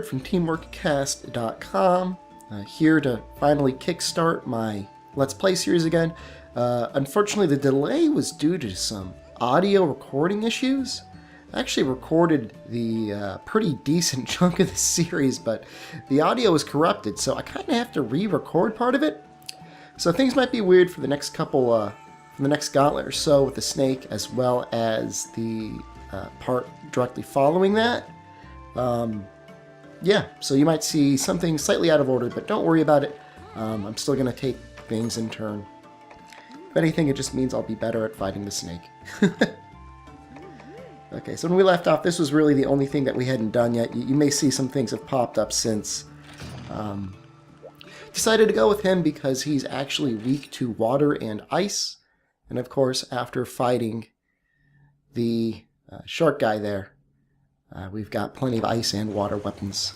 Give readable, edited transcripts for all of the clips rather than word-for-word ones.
From teamworkcast.com, here to finally kickstart my Let's Play series again. Unfortunately, the delay was due to some audio recording issues. I actually recorded the pretty decent chunk of the series, but the audio was corrupted, so I kind of have to re-record part of it. So things might be weird for the next couple, for the next gauntlet or so with the snake, as well as the part directly following that. Yeah, so you might see something slightly out of order, but don't worry about it. I'm still going to take things in turn. If anything, it just means I'll be better at fighting the snake. Okay, so when we left off, this was really the only thing that we hadn't done yet. You may see some things have popped up since. Decided to go with him because he's actually weak to water and ice. And of course, after fighting the shark guy there, we've got plenty of ice and water weapons.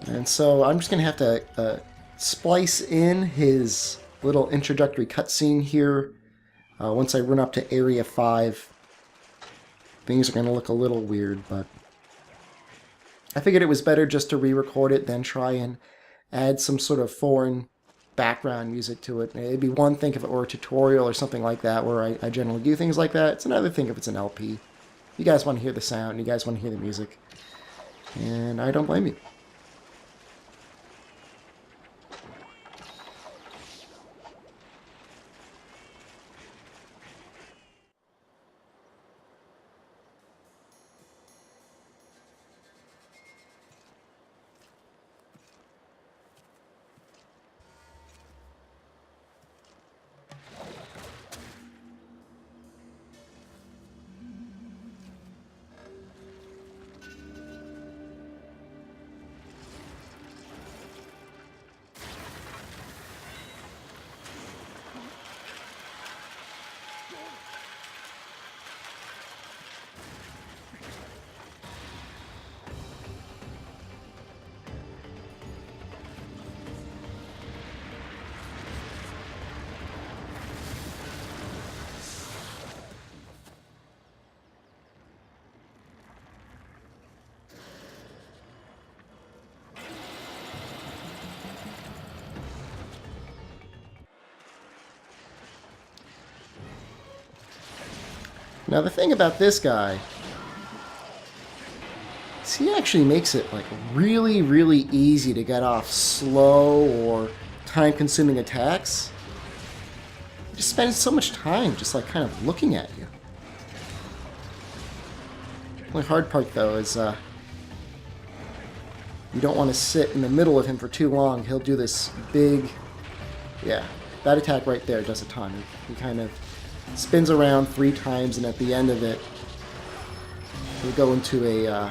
And so I'm just going to have to splice in his little introductory cutscene here. Once I run up to Area 5, things are going to look a little weird, but I figured it was better just to re-record it than try and add some sort of foreign background music to it. It'd be one thing if it were a tutorial or something like that, where I generally do things like that. It's another thing if it's an LP. You guys want to hear the sound, you guys want to hear the music, and I don't blame you. Now the thing about this guy is he actually makes it like really, really easy to get off slow or time-consuming attacks. He just spends so much time just like kind of looking at you. The only hard part though is you don't want to sit in the middle of him for too long. He'll do this big, yeah, that attack right there does a ton. He kind of spins around 3 times, and at the end of it, we go into a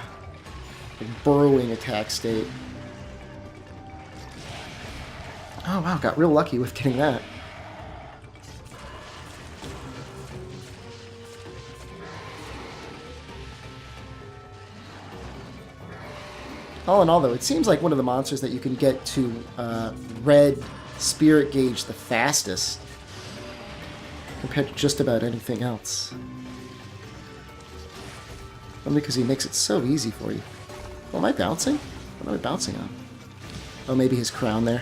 burrowing attack state. Oh wow, got real lucky with getting that. All in all, though, it seems like one of the monsters that you can get to red spirit gauge the fastest, compared to just about anything else. Only because he makes it so easy for you. Oh, am I bouncing? What am I bouncing on? Oh, maybe his crown there.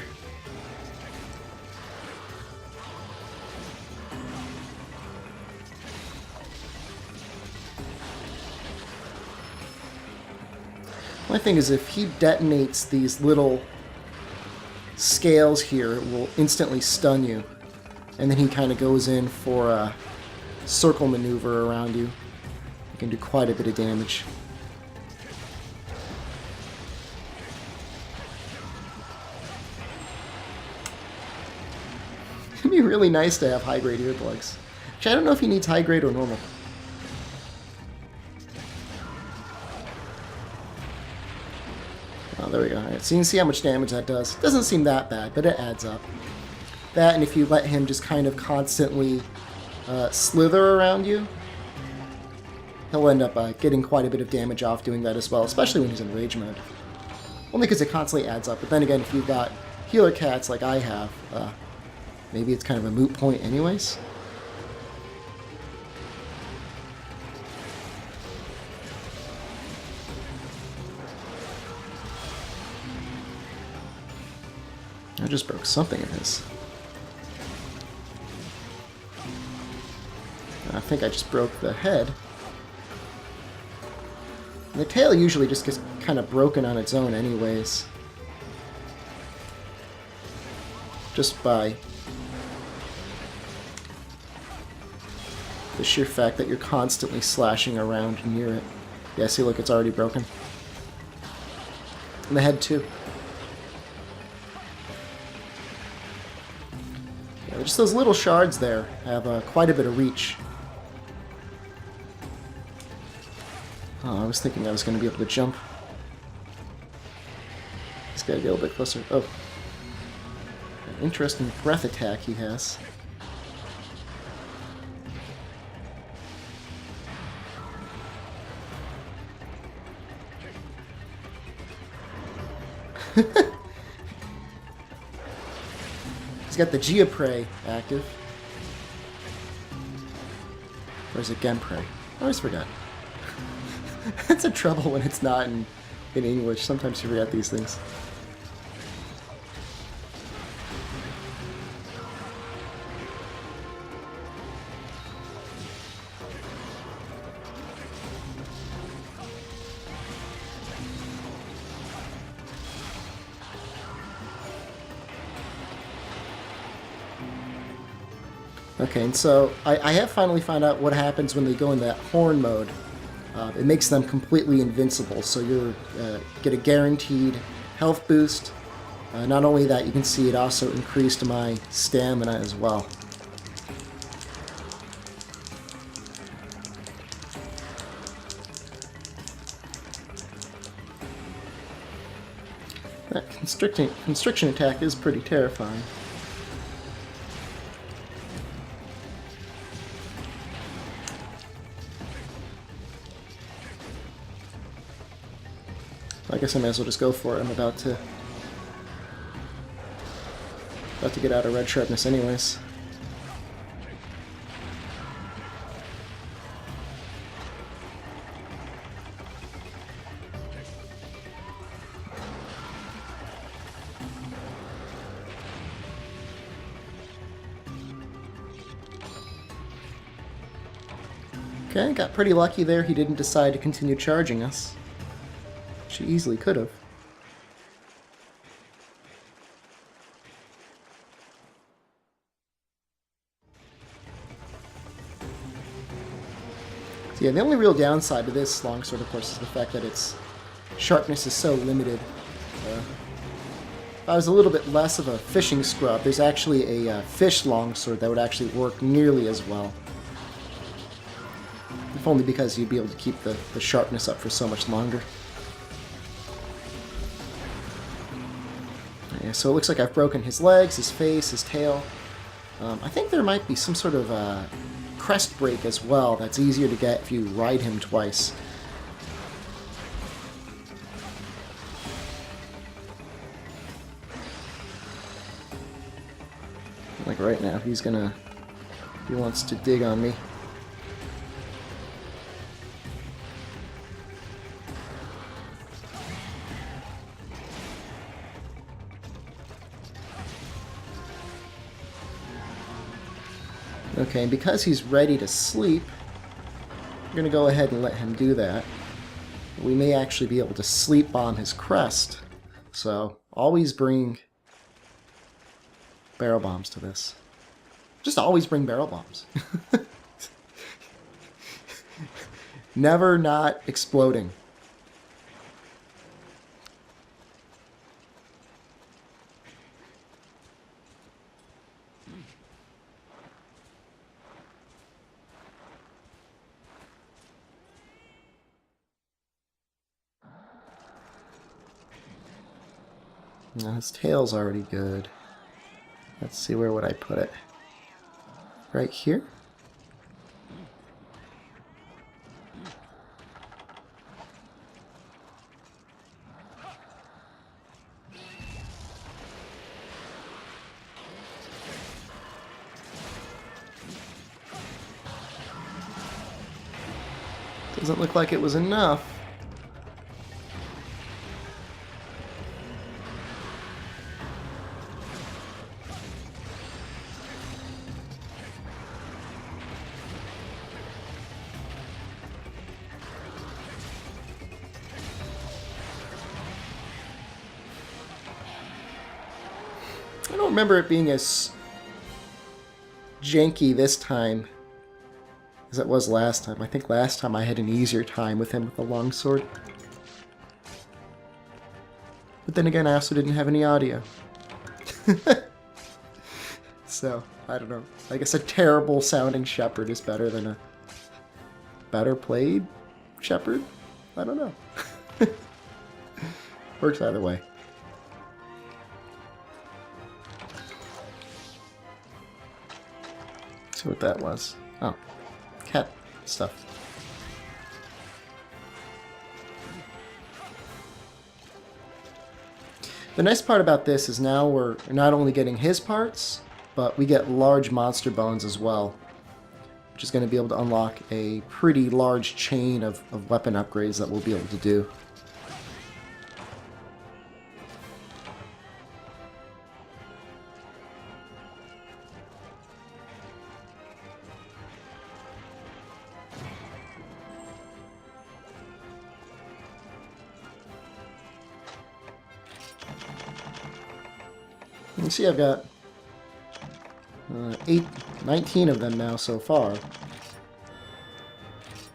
My thing is, if he detonates these little scales here, it will instantly stun you. And then he kind of goes in for a circle maneuver around you. You can do quite a bit of damage. It'd be really nice to have high-grade earplugs. Actually, I don't know if he needs high-grade or normal. Oh, there we go. Alright, so you can see how much damage that does. It doesn't seem that bad, but it adds up. That, and if you let him just kind of constantly slither around you, he'll end up getting quite a bit of damage off doing that as well, especially when he's in rage mode. Only because it constantly adds up, but then again, if you've got healer cats like I have, maybe it's kind of a moot point anyways. I just broke something of his. I think I just broke the head. And the tail usually just gets kind of broken on its own anyways. Just by the sheer fact that you're constantly slashing around near it. Yeah, see, look, it's already broken. And the head, too. Yeah, just those little shards there have quite a bit of reach. Oh, I was thinking I was going to be able to jump. He's got to get a little bit closer. Oh. An interesting breath attack he has. He's got the Geoprey active. Or is it Genprey? I always forgot. That's a trouble when it's not in English. Sometimes you forget these things. Okay, and so I have finally found out what happens when they go in that horn mode. It makes them completely invincible, so you get a guaranteed health boost. Not only that, you can see it also increased my stamina as well. That constriction attack is pretty terrifying. I guess I may as well just go for it. I'm about to get out of red sharpness anyways. Okay, got pretty lucky there. He didn't decide to continue charging us. She easily could have. So yeah, the only real downside to this longsword, of course, is the fact that its sharpness is so limited. If I was a little bit less of a fishing scrub, there's actually a fish longsword that would actually work nearly as well. If only because you'd be able to keep the sharpness up for so much longer. Yeah, so it looks like I've broken his legs, his face, his tail. I think there might be some sort of crest break as well that's easier to get if you ride him twice. Like right now, he wants to dig on me. Okay, and because he's ready to sleep, we're going to go ahead and let him do that. We may actually be able to sleep bomb his crest, so always bring barrel bombs to this. Just always bring barrel bombs. Never not exploding. Now his tail's already good. Let's see, where would I put it? Right here? Doesn't look like it was enough. remember it being as janky this time as it was last time. I think last time I had an easier time with him with the longsword. But then again, I also didn't have any audio. So, I don't know. I guess a terrible sounding shepherd is better than a better played shepherd? I don't know. Works either way. See what that was. Oh, cat stuff. The nice part about this is now we're not only getting his parts, but we get large monster bones as well, which is going to be able to unlock a pretty large chain of weapon upgrades that we'll be able to do. You can see I've got 19 of them now so far.